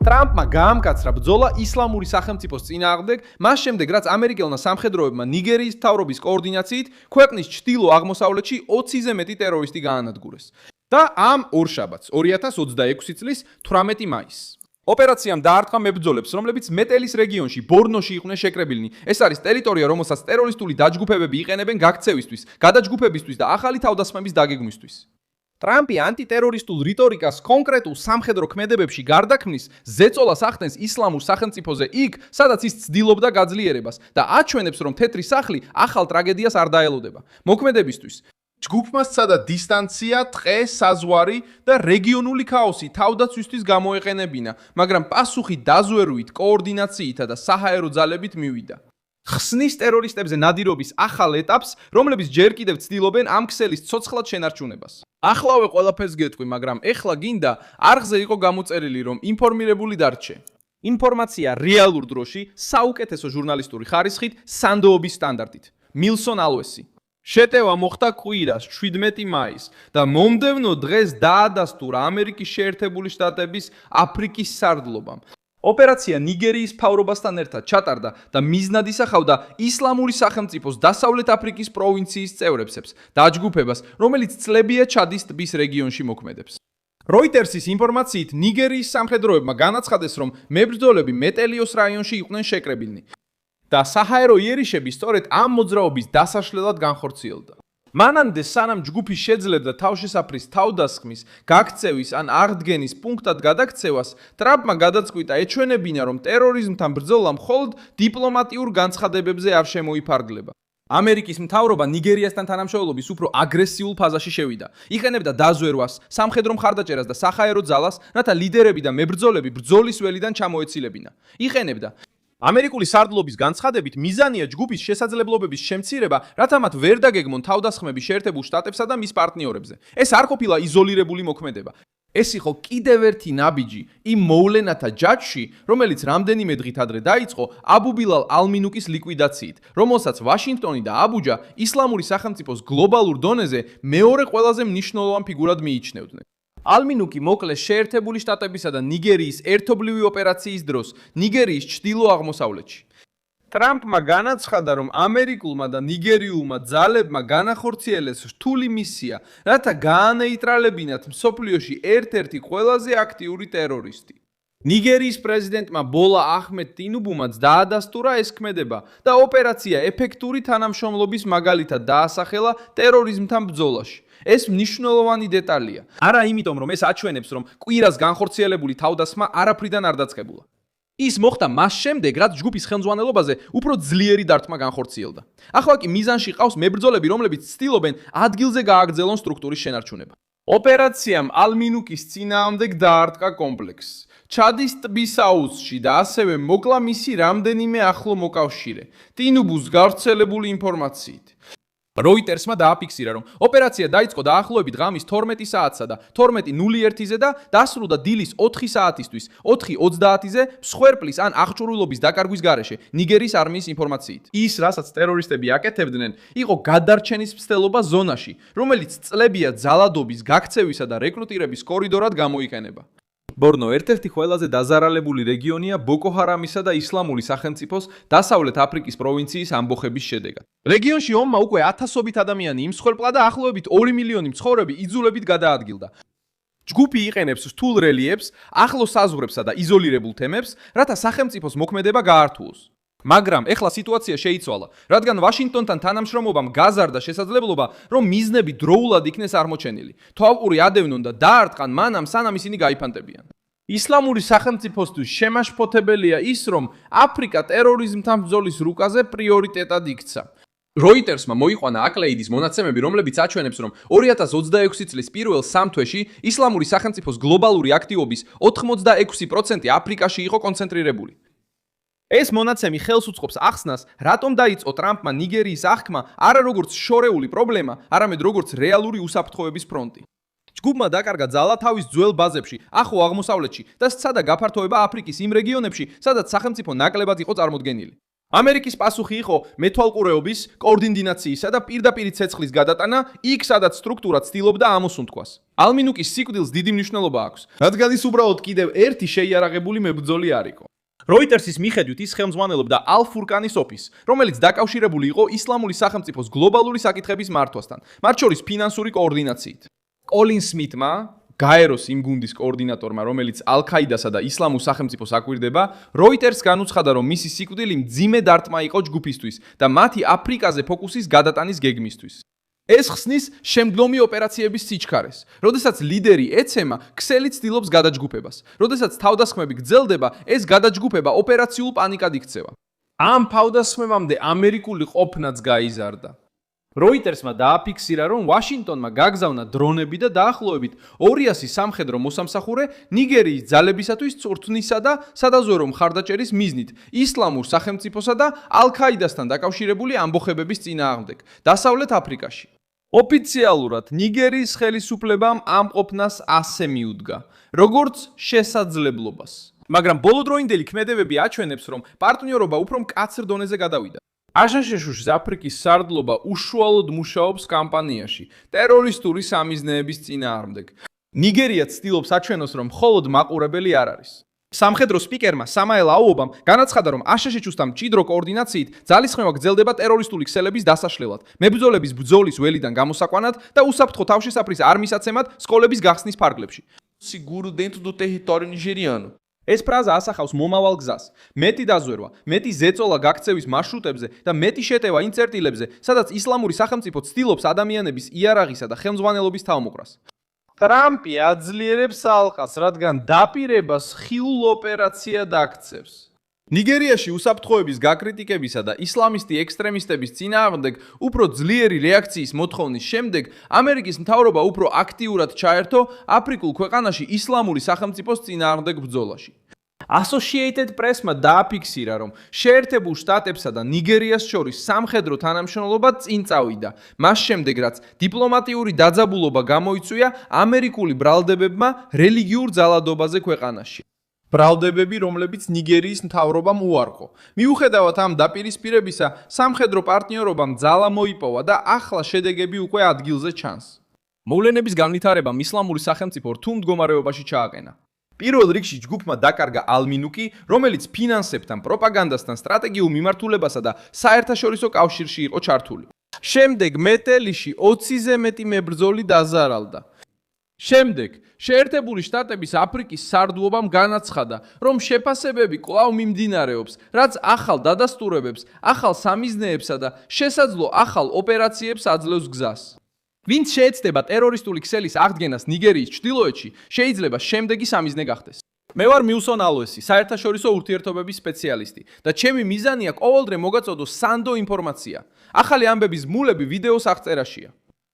ტრამპმა გაამკაცრა ბრძოლა ისლამური სახელმწიფოს წინააღმდეგ, მას შემდეგ რაც ამერიკელმა სამხედროებმა ნიგერიის მთავრობის კოორდინაციით ქვეყნის ჩრდილო-აღმოსავლეთში 20-ზე მეტი ტერორისტი გაანადგურეს. და ამ ორშაბათს 2026 წლის 18 მაისს ოპერაციამ დაარტყა მებრძოლებს, რომლებიც მეტელის რეგიონში, ბორნოში იყვნენ შეკრებილნი. ეს არის ტერიტორია, რომელსაც ტერორისტული დაჯგუფებები იყენებენ გაქცევისთვის, გადაჯგუფებისთვის და ახალი თავდასხმების დაგეგმვისთვის. ტრამპი ანტიტერორისტულ რიტორიკას კონკრეტულ სამხედრო ქმედებებში გარდაქმნის ზეწოლას ახდენს ისლამურ სახელმწიფოზე იქ, სადაც ის ცდილობდა გაძლიერებას და აჩვენებს, რომ თეთრი სახლი ახალ ტრაგედიას არ დაელოდება. მოქმედებისთვის ჯგუფმა სცადა დისტანცია, ტყე, საზღვარი და რეგიონული ქაოსი თავდაცვისთვის გამოეყენებინა, მაგრამ პასუხი დაზვერვით, კოორდინაციითა და საჰაერო ძალებით მივიდა. ხსნის ტერორისტებზე ნადირობის ახალ ეტაპს, რომლებიც ჯერ კიდევ ცდილობენ ამ ქსელის ცოცხლად შენარჩუნებას. ახლავე ყველაფერს გეტყვი, მაგრამ ეხლა გინდა არხზე იყო გამოწერილი, რომ ინფორმირებული დარჩე. ინფორმაცია რეალურ დროში, საუკეთესო ჟურნალისტური ხარისხით, სანდოობის სტანდარტით. მილსონ ალვესი. შეტევა მოხდა კვირას 17 მაისს და მომდევნო დღეს დაადასტურა ამერიკის შეერთებული შტატების აფრიკის სარდლობამ. ოპერაცია ნიგერიის მთავრობასთან ერთად ჩატარდა და მიზნად ისახავდა ისლამური სახელმწიფოს დასავლეთ აფრიკის პროვინციის წევრებს, დაჯგუფებას, რომელიც წლებია ჩადის ტბის რეგიონში მოქმედებს. როიტერსის ინფორმაციით ნიგერიის სამხედროებმა განაცხადეს, რომ მებრძოლები მეტელიოს რაიონში იყვნენ შეკრებილნი და საჰაერო იერიშები სწორედ ამ მოძრაობის დასაშლელად განხორციელდა. მანამდე სანამ ჯგუფი შეძლებდა თავშესაფრის თავდასხმის, გაქცევის ან აღდგენის პუნქტად გადაქცევას, ტრამპმა გადაწყვიტა ეჩვენებინა, რომ ტერორიზმთან ბრძოლა მხოლოდ დიპლომატიურ განცხადებებზე არ შემოიფარგლება. ამერიკის მთავრობა ნიგერიასთან თანამშრომლობის უფრო აგრესიულ ფაზაში შევიდა. იყენებდა დაზვერვას, სამხედრო მხარდაჭერას და საჰაერო ძალას, რათა ლიდერები და მებრძოლები ბრძოლის ველიდან ჩამოეცილებინა. იყენებდა ამერიკული სარდლობის განცხადებით მიზანია ჯგუფის შესაძლებლობების შემცირება, რათა მათ ვერ დაგეგმონ თავდასხმები შეერთებულ შტატებსა და მის პარტნიორებზე. ეს არ ყოფილა იზოლირებული მოქმედება. ეს იყო კიდევ ერთი ნაბიჯი იმ მოვლენათა ჯაჭვში, რომელიც რამდენიმე დღით ადრე დაიწყო აბუ ბილალ ალ-მინუკის ლიკვიდაციით, რომელსაც ვაშინგტონი და აბუჯა ისლამური სახელმწიფოს გლობალურ დონეზე მეორე ყველაზე მნიშვნელოვან ფიგურად მიიჩნევდნენ. ალ-მინუკი მოკლეს შეერთებული შტატებისა და ნიგერიის ერთობლივი ოპერაციის დროს ნიგერიის ჩრდილო-აღმოსავლეთში. ტრამპმა განაცხადა, რომ ამერიკულმა და ნიგერიულმა ძალებმა განახორციელეს რთული მისია, რათა გაანეიტრალებინათ მსოფლიოში ერთ-ერთი ყველაზე აქტიური ტერორისტი. ნიგერიის პრეზიდენტმა ბოლა აჰმედ ტინუბუმაც დაადასტურა ეს ქმედება და ოპერაცია ეფექტური თანამშრომლობის მაგალითად დაასახელა ტერორიზმთან ბრძოლაში. ეს მნიშვნელოვანი დეტალია. არა იმიტომ, რომ ეს აჩვენებს, რომ კვირას განხორციელებული თავდასხმა არაფრიდან არ დაწყებულა. ის მოხდა მას შემდეგ, რაც ჯგუფის ხელმძღვანელობაზე უფრო ძლიერი დარტყმა განხორციელდა. ახლა კი მიზანში ყავს მებრძოლები, რომლებიც ცდილობენ ადგილზე გააგრძელონ სტრუქტურის შენარჩუნება. ოპერაციამ ალ-მინუკის წინააღმდეგ დაარტყა კომპლექსს. ჩადის ტბის აუზში და ასევე მოკლა მისი რამდენიმე ახლო მოკავშირე. ტინუბუს გავრცელებული ინფორმაციით. როიტერსმა დააფიქსირა, რომ ოპერაცია დაიწყო დაახლოებით ღამის 12 საათსა და 12:01-ზე და დასრულდა დილის 4 საათისთვის, 4:30-ზე მსხვერპლის ან აღჭურვილობის დაკარგვის გარეშე, ნიგერიის არმიის ინფორმაციით. ის, რასაც ტერორისტები აკეთებდნენ, იყო გადარჩენის მცდელობა ზონაში, რომელიც წლებია ძალადობის, გაქცევისა და რეკრუტირების კორიდორად გამოიყენება. ბორნო ერთ-ერთი ყველაზე დაზარალებული რეგიონია ბოკო ჰარამისა და ისლამური სახელმწიფოს დასავლეთ აფრიკის პროვინციის ამბოხების შედეგად. რეგიონში ომმა უკვე ათასობით ადამიანი იმსხვერპლა და ახლობებით 2 მილიონი მცხოვრები იძულებით გადაადგილდა. ჯგუფი იყენებს რთულ რელიეფს, ახლო საზღვრებსა და იზოლირებულ თემებს, რათა სახელმწიფოს მოქმედება გაართულოს. მაგრამ ეხლა სიტუაცია შეიცვალა, რადგან ვაშინგტონთან თანამშრომლობამ გაზარდა შესაძლებლობა, რომ მიზნები დროულად იქნეს აღმოჩენილი. თვალყური ადევნონ და დაარტყან მანამ, სანამ ისინი გაიფანტებიან. ისლამური სახელმწიფოსთვის შემაშფოთებელია ის, რომ აფრიკა ტერორიზმთან ბრძოლის რუკაზე პრიორიტეტად იქცა. როიტერსმა მოიყვანა აკლეიდის მონაცემები, რომლებიც აჩვენებს, რომ 2026 წლის პირველ 3 თვეში ისლამური სახელმწიფოს გლობალური აქტივობის 86% აფრიკაში იყო კონცენტრირებული. ეს მონაცემი ხელს უწყობს ახსნას, რატომ დაიწყო ტრამპმა ნიგერიის აღქმა არა როგორც შორეული პრობლემა, არამედ როგორც რეალური უსაფრთხოების ფრონტი. ჯგუფმა დაკარგა ძალა თავის ძველ ბაზებში, ახლო აღმოსავლეთში და სცადა გაფართოება აფრიკის იმ რეგიონებში, სადაც სახელმწიფო ნაკლებად იყო წარმოდგენილი. ამერიკის პასუხი იყო მეთვალყურეობის, კოორდინაციისა და პირდაპირ ცეცხლის გადატანა იქ, სადაც სტრუქტურა ცდილობდა ამოსუნთქვას. ალმინუკის სიკვდილს დიდი მნიშვნელობა აქვს, რადგან ის უბრალოდ კიდევ ერთი შეიარაღებული მებრძოლი არ იყო. Reuters-ის მიხედვით ის ხელმძღვანელობდა ალ-ფურკანის ოფისს, რომელიც დაკავშირებული იყო ისლამური სახელმწიფოს გლობალური საკითხების მართვასთან, მათ შორის ფინანსური კოორდინაციით. კოლინ სმითმა, გაეროს იმ გუნდის კოორდინატორმა, რომელიც ალ-ქაიდასა და ისლამურ სახელმწიფოს აკვირდება, Reuters განუცხადა, რომ მისი სიკვდილი მძიმე დარტყმა იყო ჯგუფისთვის და მათი აფრიკაზე ფოკუსის გადატანის გეგმისთვის. ეს ხსნის შემდგომი ოპერაციების სიჩქარეს, როდესაც ლიდერი ეცემა ქსელი ცდილობს გადაჯგუფებას. როდესაც თავდასხმები გრძელდება, ეს გადაჯგუფება ოპერაციულ პანიკად იქცევა. ამ თავდასხმებამდე ამერიკული ყოფნაც გაიზარდა. Reuters-მა დააფიქსირა, რომ ვაშინგტონმა გაგზავნა დრონები და დაახლოებით 200 სამხედრო მოსამსახურე ნიგერიის ძალებისათვის წვრთნისა და სადაზვერვო მხარდაჭერის მიზნით ისლამურ სახელმწიფოსა და ალ-ქაიდასთან დაკავშირებული ამბოხებების წინააღმდეგ დასავლეთ აფრიკაში. ოფიციალურად ნიგერიის ხელისუფლებამ ამ ყოფნას ასე მიუდგა, როგორც შესაძლებლობას. მაგრამ ბოლოდროინდელი ქმედებები აჩვენებს, რომ პარტნიორობა უფრო მკაცრ დონეზე გადავიდა. აშშ-ს აფრიკის სარდლობა უშუალოდ მუშაობს კამპანიაში ტერორისტული სამიზნეების წინააღმდეგ. ნიგერია ცდილობს აჩვენოს, რომ მხოლოდ მაყურებელი არ არის. სამხედრო სპიკერმა სამაელ აუობამ განაცხადა, რომ აშშ-სთან მჭიდრო კოორდინაციით ძალისხმევა გრძელდება ტერორისტული ქსელების დასაშლელად, მებრძოლების ბრძოლის ველიდან გამოსაყვანად და უსაფრთხო თავშესაფრის არმისაცემად სკოლების გახსნის ფარგლებში. Seguro dentro do território nigeriano. ეს ფრაზა ასახავს მომავალ გზას, მეტი დაზვერვა, მეტი ზეწოლა გაქცევის მარშრუტებზე და მეტი შეტევა იმ წერტილებზე, სადაც ისლამური სახელმწიფო ცდილობს ადამიანების იარაღისა და ხელმძღვანელობის თავმოყრას. ტრამპი აძლიერებს ალყას, რადგან დაპირებას ხიულ ოპერაცია დაქცევს. ნიგერიაში უსაფრთხოების გაკრიტიკებისა და ისლამისტი ექსტრემისტების წინააღმდეგ უფრო ძლიერი რეაქციის მოთხოვნის შემდეგ ამერიკის მთავრობა უფრო აქტიურად ჩაერთო აფრიკულ ქვეყანაში ისლამური სახელმწიფოს წინააღმდეგ ბრძოლაში. Associated Press-მა დააფიქსირა, რომ შეერთებულ შტატებსა და ნიგერიას შორის სამხედრო თანამშრომლობა წინ წავიდა, მას შემდეგ რაც დიპლომატიური დაძაბულობა გამოიწვია ამერიკული ბრალდებებმა რელიგიურ ძალადობაზე ქვეყანაში. ბრალდებები, რომლებიც ნიგერიის მთავრობამ უარყო. მიუხედავად ამ დაპირისპირებისა, სამხედრო პარტნიორობამ ძალა მოიპოვა და ახლა შედეგები უკვე ადგილზე ჩანს. მოვლენების განვითარებამ ისლამური სახელმწიფო რთულ მდგომარეობაში ჩააყენა. პირველ რიგში ჯგუფმა დაკარგა ალმინუკი, რომელიც ფინანსებთან, პროპაგანდასთან, სტრატეგიულ მიმართულებასა და საერთაშორისო კავშირში იყო ჩართული. შემდეგ მეტელიში 20-ზე მეტი მებრძოლი დაზარალდა. შემდეგ შეერთებული შტატების აფრიკის სარდლობამ განაცხადა, რომ შეფასებები კვლავ მიმდინარეობს, რაც ახალ დადასტურებებს, ახალ სამიზნეებსა და შესაძლო ახალ ოპერაციებს აძლევს გზას. ვინც შეეცდება ტერორისტული ქსელის აღდგენას ნიგერიის ჩრდილოეთში, შეიძლება შემდეგი სამიზნე გახდეს. მე ვარ მილსონ ალოესი, საერთაშორისო ურთიერთობების სპეციალისტი და ჩემი მიზანია ყოველდღე მოგაწოდოს სანდო ინფორმაცია. ახალი ამბების მულები ვიდეოს აღწერაშია.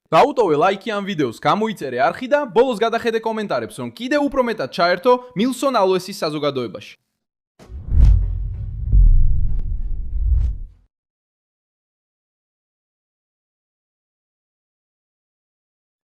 გაუტოვე ლაიქი ამ ვიდეოს, გამოიწერე არხი და ბოლოს გადახედე კომენტარებს, რომ კიდევ უფრო მეტად ჩაერთო მილსონ ალოესის საზოგადოებაში.